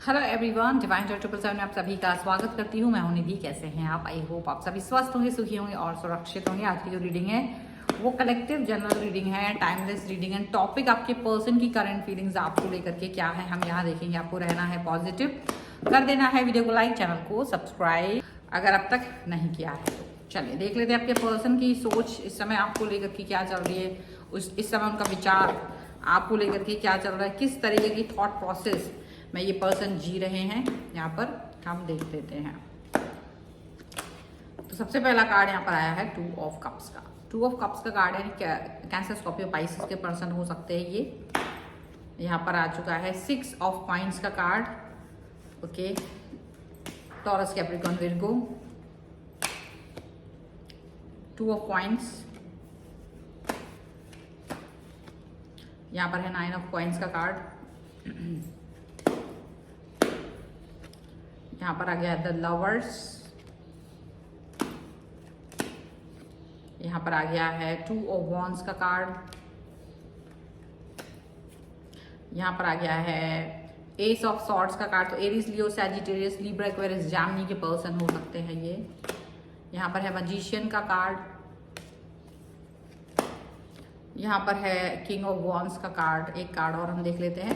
Hello everyone, divine Joy 777 में आप सभी का स्वागत करती हूँ। मैं हूं निधि। कैसे हैं आप? आई होप आप सभी स्वस्थ होंगे, सुखी होंगे और सुरक्षित होंगे। आज की जो रीडिंग है वो कलेक्टिव जनरल रीडिंग है, टाइमलेस रीडिंग है। टॉपिक आपके पर्सन की करंट फीलिंग्स आपको लेकर के क्या है, हम यहाँ देखेंगे। आपको रहना है पॉजिटिव, कर देना है वीडियो को लाइक, चैनल को सब्सक्राइब अगर अब तक नहीं किया है तो। चलिए देख लेते हैं आपके पर्सन की सोच इस समय आपको लेकर के क्या चल रही है, इस समय उनका विचार आपको लेकर के क्या चल रहा है, किस तरीके की थॉट प्रोसेस में ये पर्सन जी रहे हैं, यहाँ पर हम देख लेते हैं। तो सबसे पहला कार्ड यहाँ पर आया है 2 ऑफ कप्स का। 2 ऑफ कप्स का कार्ड है, कैंसर, स्कॉर्पियो, पाइसेस के पर्सन हो सकते हैं ये। यहाँ पर आ चुका है 6 ऑफ कॉइंस का card. Okay, taurus, Capricorn, Virgo. 2 of coins, यहाँ पर है 9 ऑफ कॉइंस का कार्ड। यहाँ पर आ गया द लवर्स। यहाँ पर आ गया है 2 ऑफ वॉन्ड्स का कार्ड। यहाँ पर आ गया है एस ऑफ सॉर्ड्स का कार्ड। तो एरीज, लियो, सैजिटेरियस, लिब्रा, एक्वेरियस, जामिनी के पर्सन हो सकते हैं ये। यहाँ पर है मैजिशियन का कार्ड। यहाँ पर है किंग ऑफ वॉन्ड्स का कार्ड। एक कार्ड और हम देख लेते हैं।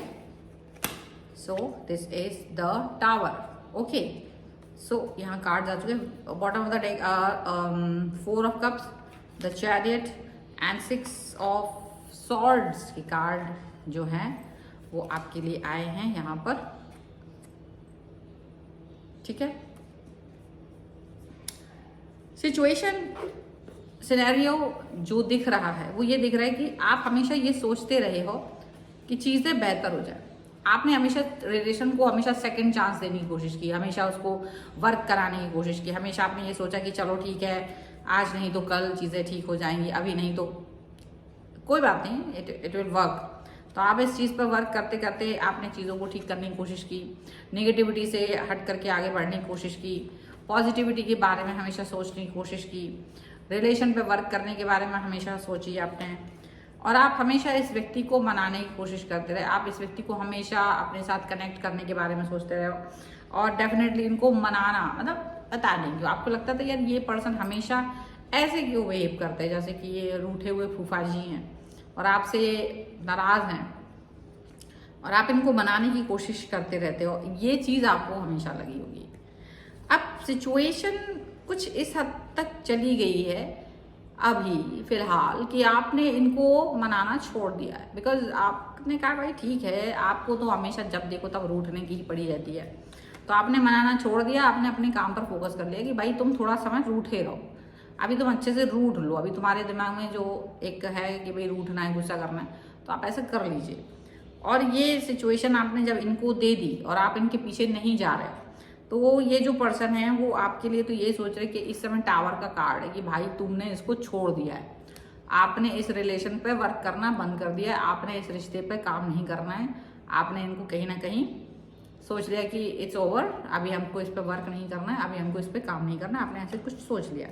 So this is the tower. Okay, so यहाँ कार्ड आ चुके हैं। Bottom of the deck 4 of cups, the chariot and 6 of swords के कार्ड जो हैं वो आपके लिए आए हैं यहाँ पर। ठीक है, सिचुएशन सिनेरियो जो दिख रहा है वो ये दिख रहा है कि आप हमेशा ये सोचते रहे हो कि चीज़ें बेहतर हो जाए। आपने हमेशा रिलेशन को हमेशा सेकंड चांस देने की कोशिश की, हमेशा उसको वर्क कराने की कोशिश की। हमेशा आपने ये सोचा कि चलो ठीक है, आज नहीं तो कल चीज़ें ठीक हो जाएंगी, अभी नहीं तो कोई बात नहीं, इट विल वर्क। तो आप इस चीज़ पर वर्क करते करते आपने चीज़ों को ठीक करने की कोशिश की, नेगेटिविटी से हट करके आगे बढ़ने की कोशिश की, पॉजिटिविटी के बारे में हमेशा सोचने की कोशिश की, रिलेशन पे वर्क करने के बारे में हमेशा सोची आपने। और आप हमेशा इस व्यक्ति को मनाने की कोशिश करते रहे। आप इस व्यक्ति को हमेशा अपने साथ कनेक्ट करने के बारे में सोचते रहे और डेफिनेटली इनको मनाना, मतलब बता देंगे। आपको लगता था यार ये पर्सन हमेशा ऐसे क्यों बिहेव करते हैं, जैसे कि ये रूठे हुए फूफा जी हैं और आपसे नाराज हैं और आप इनको मनाने की कोशिश करते रहते हो। ये चीज़ आपको हमेशा लगी होगी। अब सिचुएशन कुछ इस हद तक चली गई है अभी फिलहाल कि आपने इनको मनाना छोड़ दिया है। बिकॉज आपने कहा भाई ठीक है, आपको तो हमेशा जब देखो तब रूठने की ही पड़ी रहती है, तो आपने मनाना छोड़ दिया। आपने अपने काम पर फोकस कर लिया कि भाई तुम थोड़ा समय रूठे रहो, अभी तुम अच्छे से रूठ लो। अभी तुम्हारे दिमाग में जो एक है कि भाई रूठना है, गुस्सा करना है, तो आप ऐसा कर लीजिए। और ये सिचुएशन आपने जब इनको दे दी और आप इनके पीछे नहीं जा रहे, तो वो ये जो पर्सन है वो आपके लिए तो ये सोच रहे कि इस समय टावर का कार्ड है कि भाई तुमने इसको छोड़ दिया है, आपने इस रिलेशन पे वर्क करना बंद कर दिया है, आपने इस रिश्ते पे काम नहीं करना है। आपने इनको कहीं ना कहीं सोच लिया कि इट्स ओवर, अभी हमको इस पे वर्क नहीं करना है, अभी हमको इस पे काम नहीं करना है। आपने ऐसे कुछ सोच लिया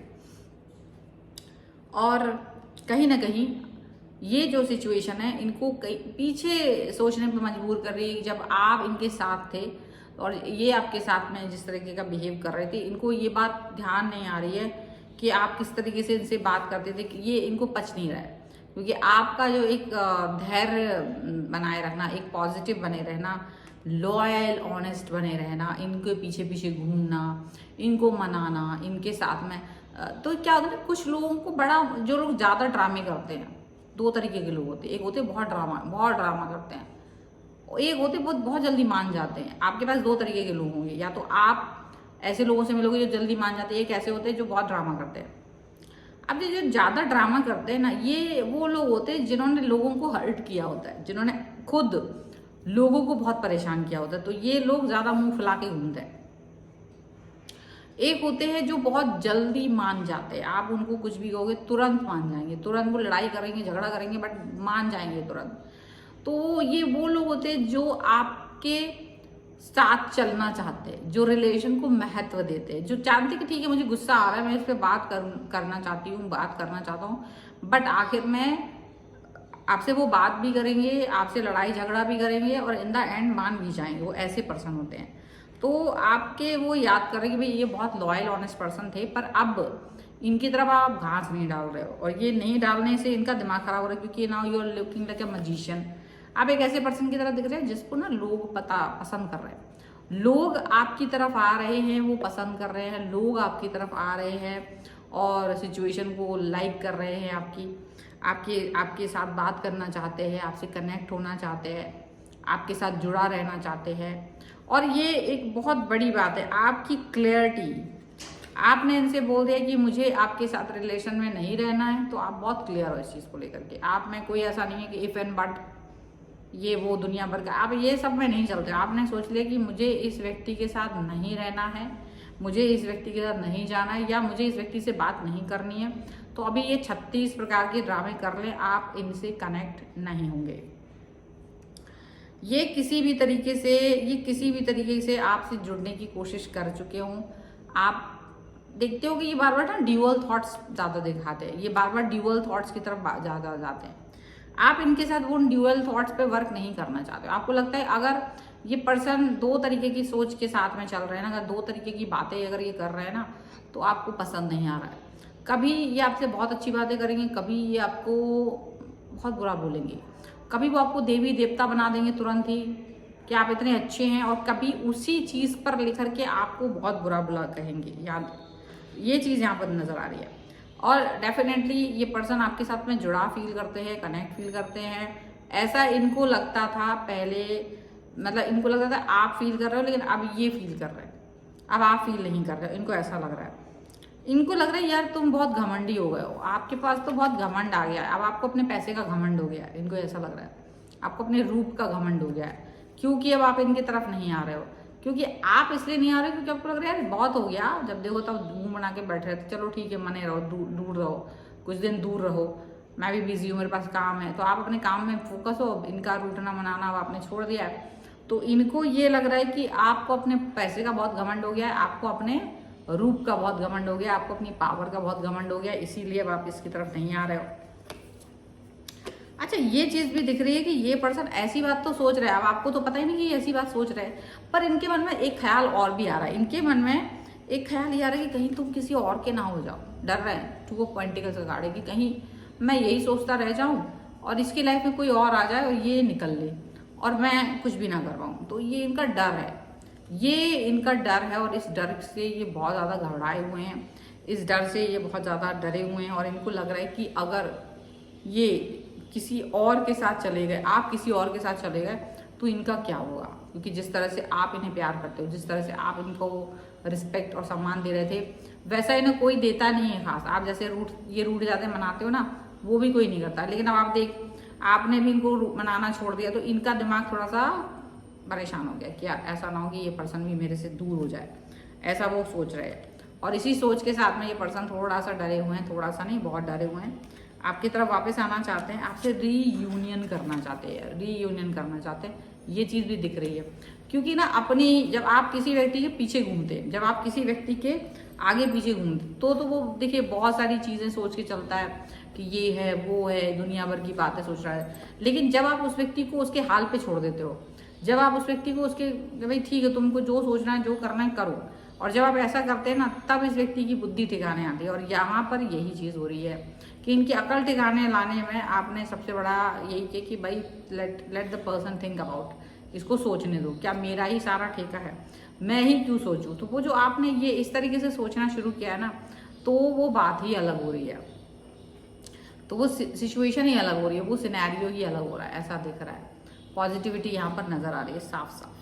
और कहीं ना कहीं ये जो सिचुएशन है इनको पीछे सोचने पर मजबूर कर रही है। जब आप इनके साथ थे और ये आपके साथ में जिस तरीके का बिहेव कर रहे थे, इनको ये बात ध्यान नहीं आ रही है कि आप किस तरीके से इनसे बात करते थे, कि ये इनको पच नहीं रहा है। क्योंकि आपका जो एक धैर्य बनाए रखना, एक पॉजिटिव बने रहना, लॉयल ऑनेस्ट बने रहना, इनके पीछे पीछे घूमना, इनको मनाना, इनके साथ में, तो क्या होता है ना, कुछ लोगों को बड़ा, जो लोग ज़्यादा ड्रामे करते हैं, 2 तरीके के लोग होते हैं। एक होते हैं बहुत ड्रामा करते हैं, एक होते बहुत जल्दी मान जाते हैं। आपके पास 2 तरीके के लोग होंगे, या तो आप ऐसे लोगों से मिलोगे जो जल्दी मान जाते हैं, एक ऐसे होते हैं जो बहुत ड्रामा करते हैं। अब ये जो ज़्यादा ड्रामा करते हैं ना, ये वो लोग होते हैं जिन्होंने लोगों को हर्ट किया होता है, जिन्होंने खुद लोगों को बहुत परेशान किया होता है, तो ये लोग ज़्यादा मुंह फुला के घूमते हैं। एक होते हैं जो बहुत जल्दी मान जाते हैं, आप उनको कुछ भी कहोगे तुरंत मान जाएंगे, तुरंत वो लड़ाई करेंगे, झगड़ा करेंगे, बट मान जाएंगे तुरंत। तो ये वो लोग होते हैं जो आपके साथ चलना चाहते हैं, जो रिलेशन को महत्व देते हैं, जो जानते कि ठीक है मुझे गुस्सा आ रहा है, मैं इस पर बात करना चाहती हूँ, बात करना चाहता हूँ, बट आखिर में आपसे वो बात भी करेंगे, आपसे लड़ाई झगड़ा भी करेंगे और इन द एंड मान भी जाएंगे। वो ऐसे पर्सन होते हैं। तो आपके वो याद करेंगे भाई ये बहुत लॉयल ऑनेस्ट पर्सन थे, पर अब इनकी तरफ आप घास नहीं डाल रहे हो, और ये नहीं डालने से इनका दिमाग खराब हो रहा है, क्योंकि now you are looking like a magician. आप एक ऐसे पर्सन की तरह दिख रहे हैं जिसको ना लोग पसंद कर रहे हैं। लोग आपकी तरफ आ रहे हैं, वो पसंद कर रहे हैं, लोग आपकी तरफ आ रहे हैं और सिचुएशन को लाइक कर रहे हैं, आपके साथ बात करना चाहते हैं, आपसे कनेक्ट होना चाहते हैं, आपके साथ जुड़ा रहना चाहते हैं। और ये एक बहुत बड़ी बात है, आपकी क्लियरिटी। आपने इनसे बोल दिया कि मुझे आपके साथ रिलेशन में नहीं रहना है, तो आप बहुत क्लियर हो इस चीज़ को लेकर के। आप में कोई ऐसा नहीं है कि इफ एंड बट, ये वो दुनिया भर का, आप ये सब में नहीं चलते। आपने सोच लिया कि मुझे इस व्यक्ति के साथ नहीं रहना है, मुझे इस व्यक्ति के साथ नहीं जाना है, या मुझे इस व्यक्ति से बात नहीं करनी है। तो अभी ये 36 प्रकार के ड्रामे कर लें, आप इनसे कनेक्ट नहीं होंगे। ये किसी भी तरीके से आपसे जुड़ने की कोशिश कर चुके हों। आप देखते हो कि ये बार बार ना ड्यूअल थॉट्स ज़्यादा दिखाते हैं, ये बार बार ड्यूअल थॉट्स की तरफ ज़्यादा जाते हैं। आप इनके साथ वो ड्यूअल थॉट्स पे वर्क नहीं करना चाहते हो। आपको लगता है अगर ये पर्सन 2 तरीके की सोच के साथ में चल रहे हैं ना, अगर 2 तरीके की बातें अगर ये कर रहे हैं ना, तो आपको पसंद नहीं आ रहा है। कभी ये आपसे बहुत अच्छी बातें करेंगे, कभी ये आपको बहुत बुरा बोलेंगे, कभी वो आपको देवी देवता बना देंगे तुरंत ही कि आप इतने अच्छे हैं, और कभी उसी चीज़ पर लेकर के आपको बहुत बुरा कहेंगे। ये चीज़ यहाँ पर नज़र आ रही है। और डेफिनेटली ये पर्सन आपके साथ में जुड़ा फील करते हैं, कनेक्ट फील करते हैं। ऐसा इनको लगता था पहले, मतलब इनको लगता था आप फील कर रहे हो, लेकिन अब ये फील कर रहे हैं, अब आप फील नहीं कर रहे हो। इनको ऐसा लग रहा है, इनको लग रहा है यार तुम बहुत घमंडी हो गए हो, आपके पास तो बहुत घमंड आ गया है, अब आपको अपने पैसे का घमंड हो गया है। इनको ऐसा लग रहा है आपको अपने रूप का घमंड हो गया है, क्योंकि अब आप इनकी तरफ नहीं आ रहे हो। क्योंकि आप इसलिए नहीं आ रहे क्योंकि आपको लग रहा है यार बहुत हो गया, जब देखो तब मुंह बना के बैठ रहे थे। चलो ठीक है, मने रहो, दूर रहो, कुछ दिन दूर रहो, मैं भी बिजी हूँ, मेरे पास काम है। तो आप अपने काम में फोकस हो, इनका रूठना मनाना अब आपने छोड़ दिया है। तो इनको ये लग रहा है कि आपको अपने पैसे का बहुत घमंड हो गया है, आपको अपने रूप का बहुत घमंड हो गया, आपको अपनी पावर का बहुत घमंड हो गया, इसीलिए अब आप इसकी तरफ नहीं आ रहे हो। अच्छा, ये चीज़ भी दिख रही है कि ये पर्सन ऐसी बात तो सोच रहा है, अब आपको तो पता ही नहीं कि ये ऐसी बात सोच रहे हैं, पर इनके मन में एक ख्याल और भी आ रहा है। इनके मन में एक ख्याल ये आ रहा है कि कहीं तुम किसी और के ना हो जाओ। डर रहे हैं 2 ऑफ पेंटिकल्स का कार्ड है कि कहीं मैं यही सोचता रह जाऊं और इसकी लाइफ में कोई और आ जाए और ये निकल ले और मैं कुछ भी ना कर पाऊँ। तो ये इनका डर है, ये इनका डर है, और इस डर से ये बहुत ज़्यादा घबराए हुए हैं, इस डर से ये बहुत ज़्यादा डरे हुए हैं। और इनको लग रहा है कि अगर ये किसी और के साथ चले गए, आप किसी और के साथ चले गए, तो इनका क्या होगा। क्योंकि जिस तरह से आप इन्हें प्यार करते हो, जिस तरह से आप इनको रिस्पेक्ट और सम्मान दे रहे थे, वैसा इन्हें कोई देता नहीं है खास। आप जैसे रूठ जाते मनाते हो ना, वो भी कोई नहीं करता। लेकिन अब आप देख, आपने भी इनको मनाना छोड़ दिया, तो इनका दिमाग थोड़ा सा परेशान हो गया कि यार ऐसा ना हो कि ये पर्सन भी मेरे से दूर हो जाए, ऐसा वो सोच रहे हैं। और इसी सोच के साथ में ये पर्सन थोड़ा सा डरे हुए हैं, थोड़ा सा नहीं बहुत डरे हुए हैं, आपकी तरफ वापस आना चाहते हैं, आपसे रीयूनियन करना चाहते हैं, ये चीज़ भी दिख रही है। क्योंकि ना अपनी, जब आप किसी व्यक्ति के पीछे घूमते हैं, जब आप किसी व्यक्ति के आगे पीछे घूमते, तो वो देखिए बहुत सारी चीज़ें सोच के चलता है कि ये है वो है, दुनिया भर की बातें सोच रहा है। लेकिन जब आप उस व्यक्ति को उसके हाल पे छोड़ देते हो, जब आप उस व्यक्ति को उसके, भाई ठीक है तुमको जो सोचना है जो करना है करो, और जब आप ऐसा करते हैं ना, तब इस व्यक्ति की बुद्धि ठिकाने आती है। और यहाँ पर यही चीज़ हो रही है कि इनकी अकल ठिकाने लाने में आपने सबसे बड़ा यही किया कि भाई let the person think about, इसको सोचने दो, क्या मेरा ही सारा ठेका है, मैं ही क्यों सोचूं। तो वो जो आपने ये इस तरीके से सोचना शुरू किया है ना, तो वो बात ही अलग हो रही है, तो वो सिचुएशन ही अलग हो रही है, वो सिनेरियो ही अलग हो रहा है, ऐसा दिख रहा है। पॉजिटिविटी यहाँ पर नजर आ रही है साफ साफ।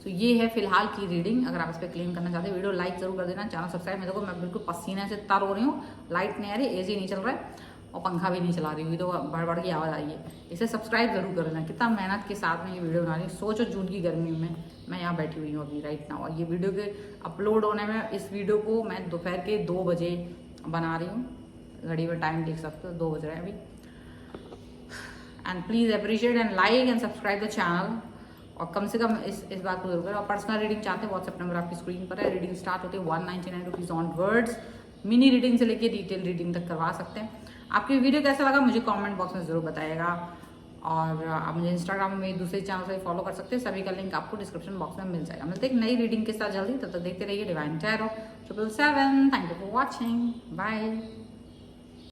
तो ये है फिलहाल की रीडिंग। अगर आप इस पर क्लेम करना चाहते हैं, वीडियो लाइक जरूर कर देना, चैनल सब्सक्राइब। मैं देखो मैं बिल्कुल पसीने से तर हो रही हूँ, लाइट नहीं आ रही, एसी नहीं चल रहा है और पंखा भी नहीं चला रही हुई, तो बड़ की आवाज़ आई है। इसे सब्सक्राइब जरूर कर देना। कितना मेहनत के साथ में ये वीडियो बना रही हूँ, सोचो जून की गर्मी में मैं यहाँ बैठी हुई हूँ अभी राइट नाउ, और ये वीडियो के अपलोड होने में, इस वीडियो को मैं दोपहर के 2 बजे बना रही हूँ, घड़ी में टाइम देख सकते हो 2 बज रहे हैं अभी। And please appreciate and like and subscribe the channel, और कम से कम इस बात को जरूर करें। और पर्सनल रीडिंग चाहते हैं, व्हाट्सएप नंबर आपकी स्क्रीन पर है। रीडिंग स्टार्ट होती है 199 rupees on words. Mini reading से लेके डिटेल रीडिंग तक करवा सकते हैं। आपकी वीडियो कैसा लगा मुझे कमेंट बॉक्स में ज़रूर बताइएगा। और आप मुझे इंस्टाग्राम में दूसरे चैनल से फॉलो कर सकते हैं, सभी का लिंक आपको डिस्क्रिप्शन बॉक्स में मिल जाएगा। मिलते हैं एक नई रीडिंग के साथ जल्दी, तब तक देखते रहिए divine tarot 777। Thank you for watching, bye.